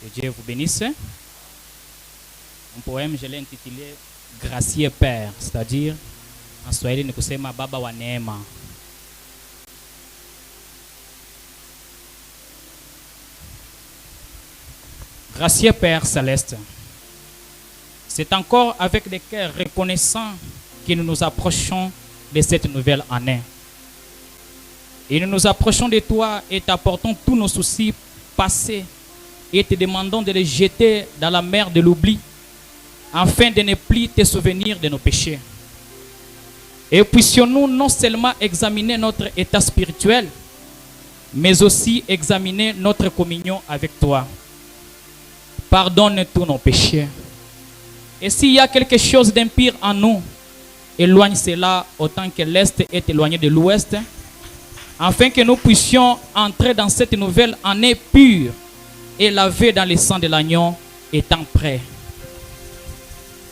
Que Dieu vous bénisse. Mon poème, je l'ai intitulé Gracieux Père, c'est-à-dire en Swahili ni kusema Baba wa neema. Gracieux Père céleste, c'est encore avec des cœurs reconnaissants que nous nous approchons de cette nouvelle année. Et nous nous approchons de toi et t'apportons tous nos soucis passés et te demandons de les jeter dans la mer de l'oubli afin de ne plus te souvenir de nos péchés. Et puissions-nous non seulement examiner notre état spirituel, mais aussi examiner notre communion avec toi. Pardonne tous nos péchés. Et s'il y a quelque chose d'impur en nous, éloigne cela autant que l'Est est éloigné de l'Ouest, afin que nous puissions entrer dans cette nouvelle année pure et lavée dans le sang de l'agneau, étant prêts.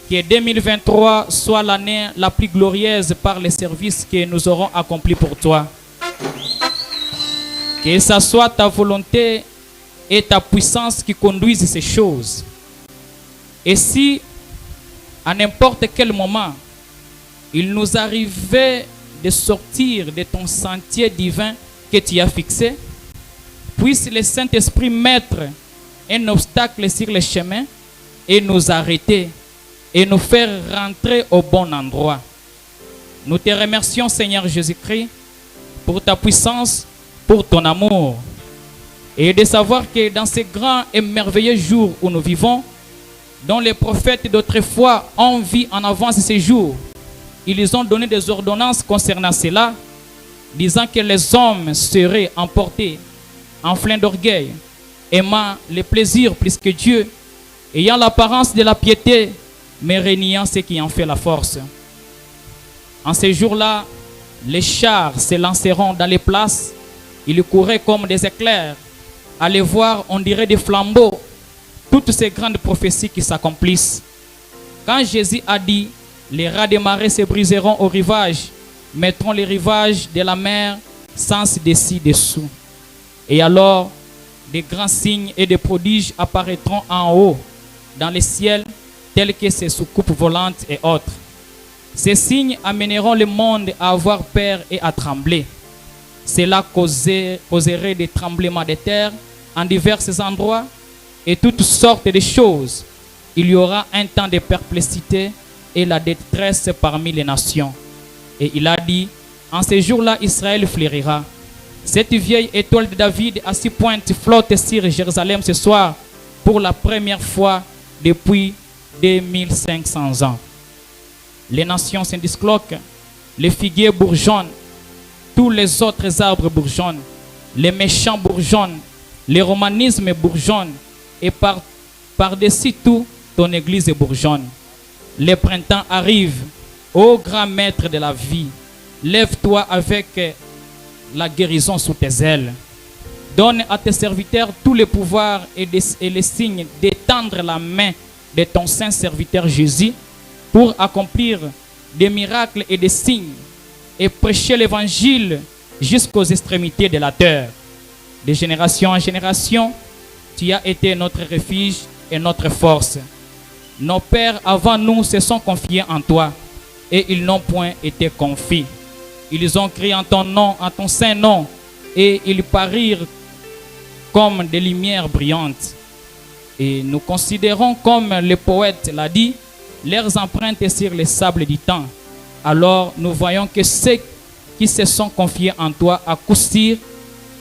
Que 2023 soit l'année la plus glorieuse par les services que nous aurons accomplis pour toi. Que ce soit ta volonté et ta puissance qui conduisent ces choses. Et si, à n'importe quel moment, il nous arrivait de sortir de ton sentier divin que tu as fixé, puisse le Saint-Esprit mettre un obstacle sur le chemin et nous arrêter et nous faire rentrer au bon endroit. Nous te remercions, Seigneur Jésus-Christ, pour ta puissance, pour ton amour, et de savoir que dans ces grands et merveilleux jours où nous vivons, dont les prophètes d'autrefois ont vu en avance ces jours, ils ont donné des ordonnances concernant cela, disant que les hommes seraient emportés, enflés d'orgueil, aimant les plaisirs plus que Dieu, ayant l'apparence de la piété, mais régnant ce qui en fait la force. En ces jours-là, les chars se lanceront dans les places, ils couraient comme des éclairs. À les voir, on dirait des flambeaux, toutes ces grandes prophéties qui s'accomplissent. Quand Jésus a dit, les rats des marais se briseront au rivage, mettront les rivages de la mer sans dessus-dessous. Et alors, des grands signes et des prodiges apparaîtront en haut, dans le ciel, tels que ces soucoupes volantes et autres. Ces signes amèneront le monde à avoir peur et à trembler. Cela causerait des tremblements de terre en divers endroits et toutes sortes de choses. Il y aura un temps de perplexité et la détresse parmi les nations. Et il a dit, en ces jours-là, Israël fleurira. Cette vieille étoile de David à 6 pointes flotte sur Jérusalem ce soir pour la première fois depuis 2500 ans. Les nations se disloquent, les figuiers bourgeonnent, tous les autres arbres bourgeonnent, les méchants bourgeonnent, le romanisme bourgeonne, et par-dessus tout, ton église bourgeonne. Le printemps arrive, ô grand maître de la vie, lève-toi avec la guérison sous tes ailes. Donne à tes serviteurs tous les pouvoirs et les signes d'étendre la main de ton saint serviteur Jésus pour accomplir des miracles et des signes et prêcher l'évangile jusqu'aux extrémités de la terre. De génération en génération, tu as été notre refuge et notre force. Nos pères avant nous se sont confiés en toi et ils n'ont point été confiés. Ils ont crié en ton nom, en ton saint nom, et ils parirent comme des lumières brillantes. Et nous considérons, comme le poète l'a dit, leurs empreintes sur les sables du temps. Alors nous voyons que ceux qui se sont confiés en toi à coup sûr,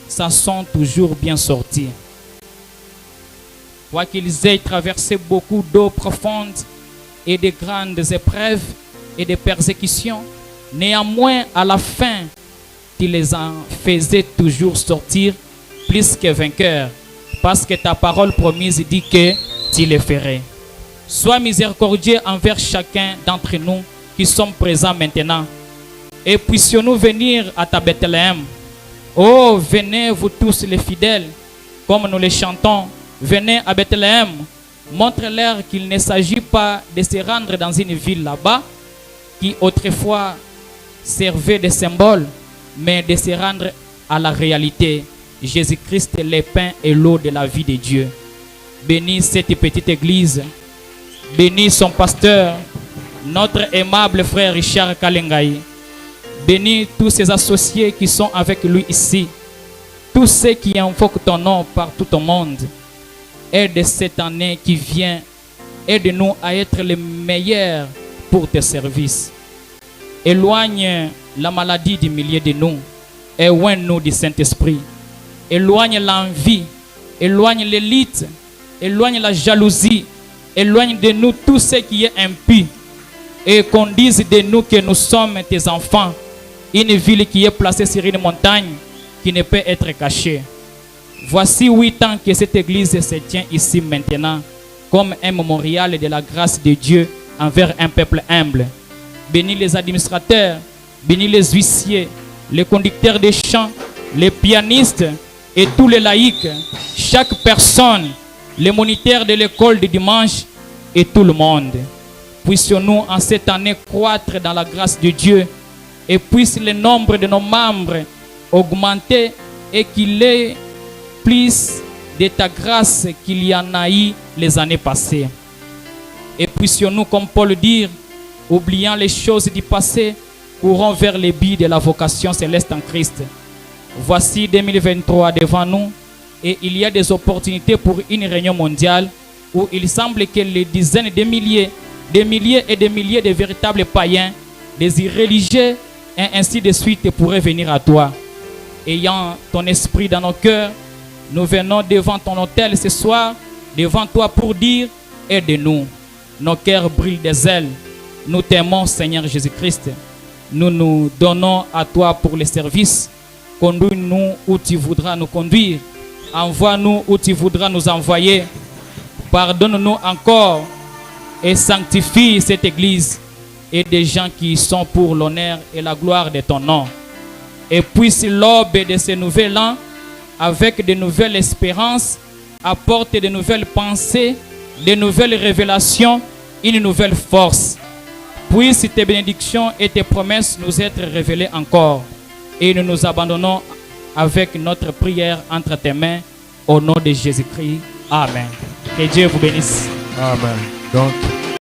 s'en sont toujours bien sortis. Quoi qu'ils aient traversé beaucoup d'eaux profondes et de grandes épreuves et de persécutions, néanmoins à la fin, tu les en faisais toujours sortir plus que vainqueurs, parce que ta parole promise dit que tu les ferais. Sois miséricordieux envers chacun d'entre nous qui sommes présents maintenant. Et puissions-nous venir à ta Bethléem. Oh, venez vous tous les fidèles, comme nous les chantons. Venez à Bethléem. Montre-leur qu'il ne s'agit pas de se rendre dans une ville là-bas, qui autrefois servait de symbole, mais de se rendre à la réalité. Jésus-Christ est le pain et l'eau de la vie de Dieu. bénis cette petite église, bénis son pasteur, notre aimable frère Richard Kalengai. Bénis tous ses associés qui sont avec lui ici, tous ceux qui invoquent ton nom partout au monde. Aide cette année qui vient, aide-nous à être les meilleurs pour tes services. Éloigne la maladie du milieu de nous, éloigne-nous du Saint-Esprit. Éloigne l'envie, éloigne l'élite, éloigne la jalousie, éloigne de nous tout ce qui est impie. Et qu'on dise de nous que nous sommes tes enfants, une ville qui est placée sur une montagne qui ne peut être cachée. Voici 8 ans que cette église se tient ici maintenant comme un mémorial de la grâce de Dieu envers un peuple humble. Bénis les administrateurs, bénis les huissiers, les conducteurs de chants, les pianistes et tous les laïcs, chaque personne, les moniteurs de l'école du dimanche et tout le monde. Puissions-nous en cette année croître dans la grâce de Dieu et puisse le nombre de nos membres augmenter et qu'il ait plus de ta grâce qu'il y en a eu les années passées. Et puissions-nous, comme Paul dit, oubliant les choses du passé, courons vers les buts de la vocation céleste en Christ. Voici 2023 devant nous et il y a des opportunités pour une réunion mondiale où il semble que les dizaines de milliers et des milliers de véritables païens, des irréligieux et ainsi de suite pourraient venir à toi. Ayant ton esprit dans nos cœurs, nous venons devant ton autel ce soir, devant toi pour dire, aide-nous. Nos cœurs brillent des ailes. Nous t'aimons, Seigneur Jésus-Christ. Nous nous donnons à toi pour les services. Conduis-nous où tu voudras nous conduire. Envoie-nous où tu voudras nous envoyer. Pardonne-nous encore et sanctifie cette église et des gens qui sont pour l'honneur et la gloire de ton nom. Et puisse l'aube de ce nouvel an, avec de nouvelles espérances, apporter de nouvelles pensées, de nouvelles révélations, une nouvelle force. Puisse tes bénédictions et tes promesses nous être révélées encore. Et nous nous abandonnons avec notre prière entre tes mains, au nom de Jésus-Christ. Amen. Que Dieu vous bénisse. Amen. Donc,